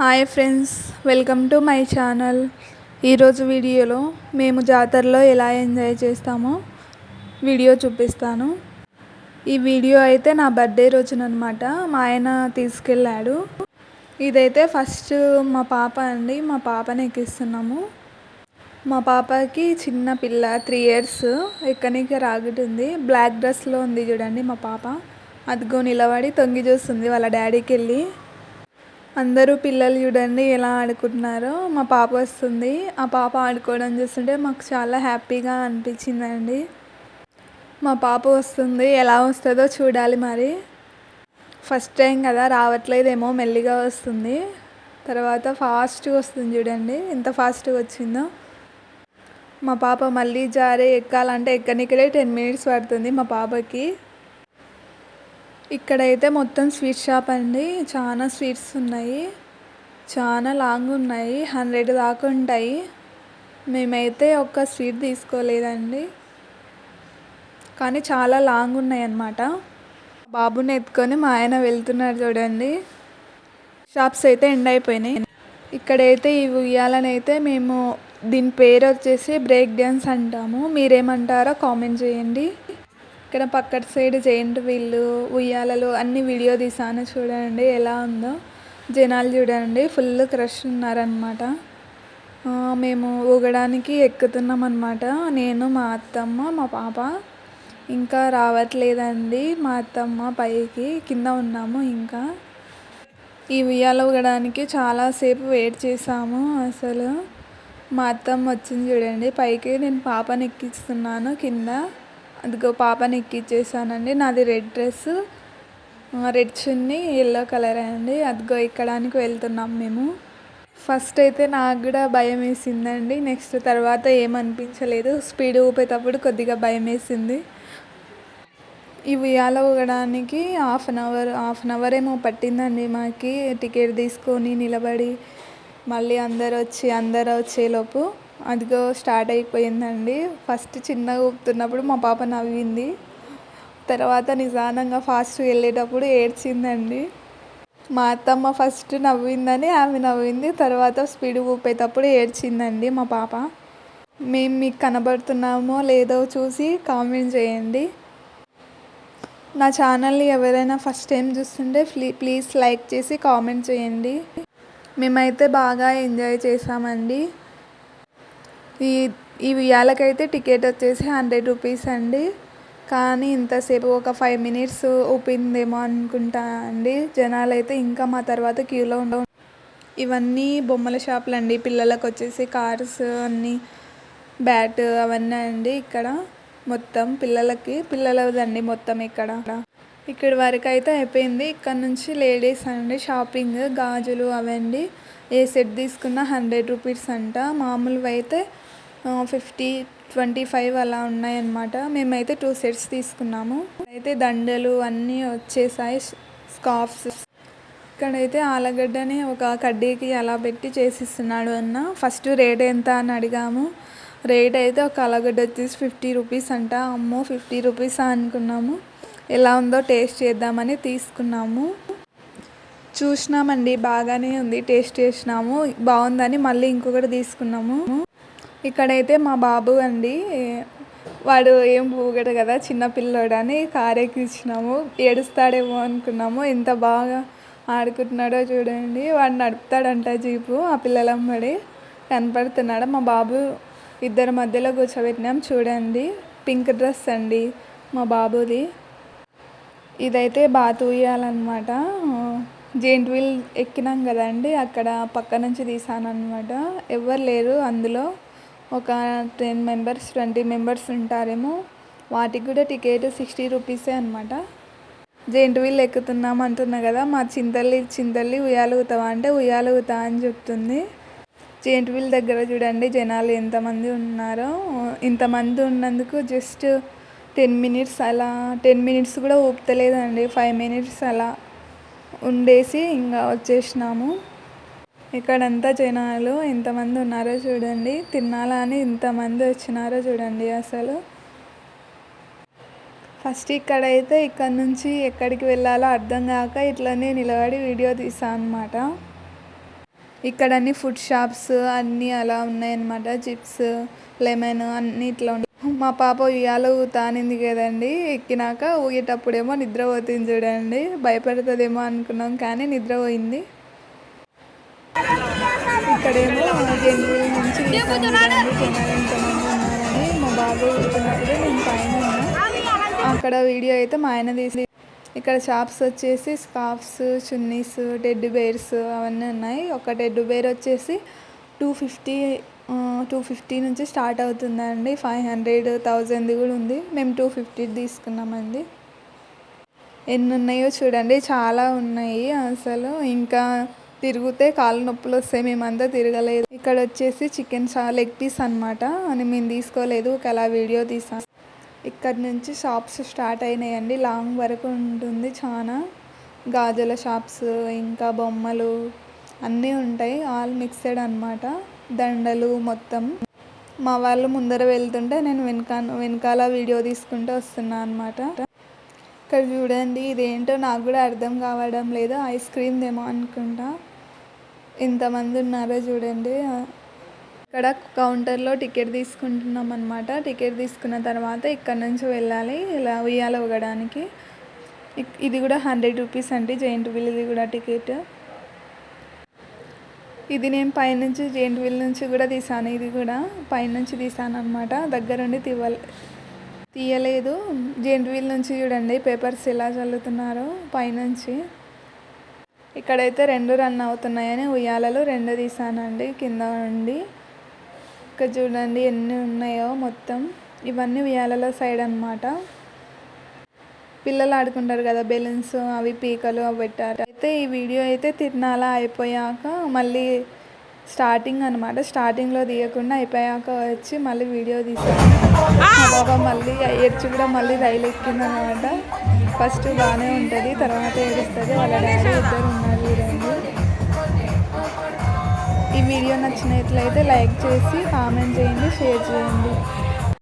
Hi friends, welcome to my channel. ఈరోజు వీడియోలో మేము జాతరలో ఎలా ఎంజాయ్ చేస్తామో వీడియో చూపిస్తాను. ఈ వీడియో అయితే నా బర్త్డే రోజుననమాట. మా ఆయన తీసుకెళ్ళాడు. ఇదైతే ఫస్ట్ మా పాప అండి. మా పాపని ఎక్కిస్తున్నాము. మా పాపకి చిన్న పిల్ల 3 years ఎక్కనికి రాగుతుంది. బ్లాక్ డ్రెస్లో ఉంది చూడండి మా పాప. అదిగో నిలబడి తొంగి చూస్తుంది వాళ్ళ డాడీకి వెళ్ళి. అందరూ పిల్లలు చూడండి ఎలా ఆడుకుంటున్నారో. మా పాప వస్తుంది. ఆ పాప ఆడుకోవడం చూస్తుంటే మాకు చాలా హ్యాపీగా అనిపించిందండి. మా పాప వస్తుంది, ఎలా వస్తుందో చూడాలి మరి. ఫస్ట్ టైం కదా, రావట్లేదేమో, మెల్లిగా వస్తుంది. తర్వాత ఫాస్ట్గా వస్తుంది చూడండి ఎంత ఫాస్ట్గా వచ్చిందో. మా పాప మళ్ళీ జారే ఎక్కాలంటే ఎక్కనికడే 10 minutes పడుతుంది మా పాపకి. ఇక్కడైతే మొత్తం స్వీట్ షాప్ అండి. చాలా స్వీట్స్ ఉన్నాయి, చాలా లాంగ్ ఉన్నాయి, 100 దాకా ఉంటాయి. మేమైతే ఒక్క స్వీట్ తీసుకోలేదండి, కానీ చాలా లాంగ్ ఉన్నాయి అన్నమాట. బాబుని ఎత్తుకొని మా ఆయన వెళ్తున్నారు చూడండి. షాప్స్ అయితే ఎండ్ అయిపోయినాయి. ఇక్కడైతే ఈ ఉయ్యాలనైతే మేము దీని పేరు వచ్చేసి బ్రేక్ డ్యాన్స్ అంటాము. మీరేమంటారో కామెంట్ చేయండి. ఇక్కడ పక్కటి సైడ్ జెయింట్ వీళ్ళు, ఉయ్యాలలు అన్ని వీడియో తీసాను చూడండి ఎలా ఉందో. జనాలు చూడండి ఫుల్ క్రష్ ఉన్నారనమాట. మేము ఊగడానికి ఎక్కుతున్నాం అనమాట. నేను, మా అత్తమ్మ, మా పాప. ఇంకా రావట్లేదండి మా అత్తమ్మ పైకి, కింద ఉన్నాము. ఇంకా ఈ ఉయ్యాల ఊగడానికి చాలాసేపు వెయిట్ చేసాము. అసలు మా అత్తమ్మ వచ్చింది చూడండి పైకి. నేను పాపని ఎక్కిస్తున్నాను కింద. అదిగో పాపని ఎక్కిచ్చేసానండి. నాది రెడ్ డ్రెస్, రెడ్ చున్నీ, ఎల్లో కలర్ అండి. అదిగో ఎక్కడానికి వెళ్తున్నాం మేము. ఫస్ట్ అయితే నాకు కూడా భయం వేసిందండి. నెక్స్ట్ తర్వాత ఏమనిపించలేదు. స్పీడ్ ఊపేటప్పుడు కొద్దిగా భయం వేసింది. ఈ ఉయ్యాల ఊగడానికి హాఫ్ అన్ అవర్ ఏమో పట్టిందండి మాకి. టికెట్ తీసుకొని నిలబడి మళ్ళీ అందరు వచ్చేలోపు అదిగో స్టార్ట్ అయిపోయిందండి. ఫస్ట్ చిన్నగా ఊపుతున్నప్పుడు మా పాప నవ్వింది. తర్వాత నిదానంగా ఫాస్ట్ వెళ్ళేటప్పుడు ఏడ్చిందండి. మా అత్తమ్మ ఫస్ట్ నవ్విందని ఆమె నవ్వింది. తర్వాత స్పీడ్ ఊపేటప్పుడు ఏడ్చిందండి మా పాప. మేము మీకు కనబడుతున్నామో లేదో చూసి కామెంట్ చేయండి. నా ఛానల్ని ఎవరైనా ఫస్ట్ టైం చూస్తుంటే ప్లీజ్ లైక్ చేసి కామెంట్ చేయండి. మేమైతే బాగా ఎంజాయ్ చేసామండి. ఈ ఉయ్యాలకైతే టికెట్ వచ్చేసి 100 rupees అండి. కానీ ఇంతసేపు ఒక 5 minutes ఊపిందేమో అనుకుంటా అండి. జనాలు అయితే ఇంకా మా తర్వాత క్యూలో ఉండవు. ఇవన్నీ బొమ్మల షాపులు అండి. పిల్లలకు వచ్చేసి కార్స్ అన్నీ, బ్యాట్ అవన్నీ అండి. ఇక్కడ మొత్తం పిల్లలదండి మొత్తం. ఇక్కడి వరకు అయితే అయిపోయింది. ఇక్కడ నుంచి లేడీస్ అండి షాపింగ్, గాజులు అవండి. ఏ సెట్ తీసుకున్నా 100 rupees అంట. మామూలుగా అయితే 50, 25 అలా ఉన్నాయన్నమాట. మేమైతే 2 sets తీసుకున్నాము. అయితే దండలు అన్నీ వచ్చేసాయి, స్కార్ఫ్స్. ఇక్కడైతే ఆలుగడ్డని ఒక కడ్డీకి అలా పెట్టి చేసిస్తున్నాడు అన్న. ఫస్ట్ రేట్ ఎంత అని అడిగాము. రేట్ అయితే ఒక ఆలుగడ్డ వచ్చేసి 50 rupees అంట. అమ్మో 50 rupees అనుకున్నాము. ఎలా ఉందో టేస్ట్ చేద్దామని తీసుకున్నాము. చూసినామండి, బాగానే ఉంది. టేస్ట్ చేసినాము, బాగుందని మళ్ళీ ఇంకొకటి తీసుకున్నాము. ఇక్కడైతే మా బాబు అండి, వాడు ఏం ఊగడు కదా, చిన్నపిల్లోడని కారు ఎక్కించినాము. ఏడుస్తాడేమో అనుకున్నాము. ఎంత బాగా ఆడుకుంటున్నాడో చూడండి. వాడు నడుపుతాడంట జీపు. ఆ పిల్లలమ్మడి కనపడుతున్నాడు. మా బాబు ఇద్దరి మధ్యలో కూర్చోబెట్టినాం చూడండి. పింక్ డ్రెస్ అండి మా బాబుది. ఇదైతే బాతు ఉయ్యాలన్నమాట. జెయింట్ వీల్ ఎక్కినాం కదండి, అక్కడ పక్క నుంచి తీసాను అనమాట. ఎవరు లేరు అందులో. ఒక 10 members 20 members ఉంటారేమో. వాటికి కూడా టికెట్ 60 rupees అనమాట. జెయింట్ వీల్ ఎక్కుతున్నాం అంటున్నా కదా. మా చింతల్లి ఉయ్యాలుగుతావా అంటే ఉయ్యాలుగుతా అని చెప్తుంది. జెయింట్ వీల్ దగ్గర చూడండి జనాలు ఎంతమంది ఉన్నారో. ఇంతమంది ఉన్నందుకు జస్ట్ 10 minutes అలా, 10 minutes కూడా ఊపుతలేదండి. 5 minutes అలా ఉండేసి ఇంకా వచ్చేసినాము. ఇక్కడంతా జనాలు ఎంతమంది ఉన్నారో చూడండి. తినాలా అని ఇంతమంది వచ్చినారో చూడండి. అసలు ఫస్ట్ ఇక్కడైతే ఇక్కడ నుంచి ఎక్కడికి వెళ్ళాలో అర్థం కాక ఇట్లనే నిలబడి వీడియో తీసాను అనమాట. ఇక్కడ అన్ని ఫుడ్ షాప్స్ అన్నీ అలా ఉన్నాయన్నమాట. చిప్స్, లెమన్ అన్నీ ఇట్లా ఉన్నాయి. మా పాప ఉయ్యాల ఊతానింది కదండి. ఎక్కినాక ఊగేటప్పుడేమో నిద్రపోతుంది చూడండి. భయపడుతుందేమో అనుకున్నాం కానీ నిద్రపోయింది. ఇక్కడేమో జెండువిల్ నుంచి తీసాను చూడండి. జనాలు ఎంతమంది ఉన్నారని. మా బాబు ఊరుతున్నప్పుడు నేను పైన ఉన్నా. అక్కడ వీడియో అయితే మా ఆయన తీసి. ఇక్కడ షాప్స్ వచ్చేసి స్కార్ఫ్స్, చున్నీస్, టెడ్డీ బేర్స్ అవన్నీ ఉన్నాయి. ఒక టెడ్డీ బేర్ వచ్చేసి 250 నుంచి స్టార్ట్ అవుతుందండి. 500, 1000 కూడా ఉంది. మేము 250 తీసుకున్నామండి. ఎన్ని ఉన్నాయో చూడండి, చాలా ఉన్నాయి అసలు. ఇంకా తిరిగితే కాళ్ళు నొప్పులు వస్తాయి. మేమంతా తిరగలేదు. ఇక్కడ వచ్చేసి చికెన్ లెగ్ పీస్ అనమాట. అని మేము తీసుకోలేదు, అలా వీడియో తీసాం. ఇక్కడ నుంచి షాప్స్ స్టార్ట్ అయినాయండి. లాంగ్ వరకు ఉంటుంది. చాలా గాజుల షాప్స్, ఇంకా బొమ్మలు అన్నీ ఉంటాయి. ఆల్ మిక్స్డ్ అనమాట. దండలు మొత్తం. మా వాళ్ళు ముందర వెళ్తుంటే నేను వెనకాల వీడియో తీసుకుంటూ వస్తున్నా అనమాట. ఇక్కడ చూడండి, ఇదేంటో నాకు కూడా అర్థం కావడం లేదు. ఐస్ క్రీమ్దేమో అనుకుంటా. ఎంతమంది ఉన్నారో చూడండి. ఇక్కడ కౌంటర్లో టికెట్ తీసుకుంటున్నాం అనమాట. టికెట్ తీసుకున్న తర్వాత ఇక్కడ నుంచి వెళ్ళాలి ఇలా ఉయ్యాల ఊగడానికి. ఇది కూడా 100 రూపీస్ అండి. జెయింట్ వీల్ ఇది కూడా టికెట్. ఇది నేను పైనుంచి జెయింట్ వీల్ నుంచి కూడా తీసాను. ఇది కూడా పైనుంచి తీసాను అనమాట. దగ్గరుండి తీయలేదు. జెయింట్ వీల్ నుంచి చూడండి పేపర్స్ ఎలా చల్లుతున్నారో పైనుంచి. ఇక్కడైతే 2 రన్ అవుతున్నాయని ఉయ్యాలలు 2 తీసానండి కింద నుండి. ఇక్కడ చూడండి ఎన్ని ఉన్నాయో మొత్తం. ఇవన్నీ ఉయ్యాలలో సైడ్ అనమాట. పిల్లలు ఆడుకుంటారు కదా బెలూన్స్, అవి పీకలు అవి పెట్టారు. అయితే ఈ వీడియో అయితే తిరునాళ అయిపోయాక మళ్ళీ స్టార్టింగ్ అనమాట. స్టార్టింగ్లో తీయకుండా అయిపోయాక వచ్చి మళ్ళీ వీడియో తీసాను. మా బాబా మళ్ళీ ఏడ్చి కూడా మళ్ళీ రైలు ఎక్కిందనమాట. ఫస్ట్ బాగానే ఉంటుంది, తర్వాత ఏడుస్తుంది. వాళ్ళ డాడీ ఇద్దరు ఉన్నారు చూడండి. ఈ వీడియో నచ్చినట్లయితే లైక్ చేసి కామెంట్ చేయండి, షేర్ చేయండి.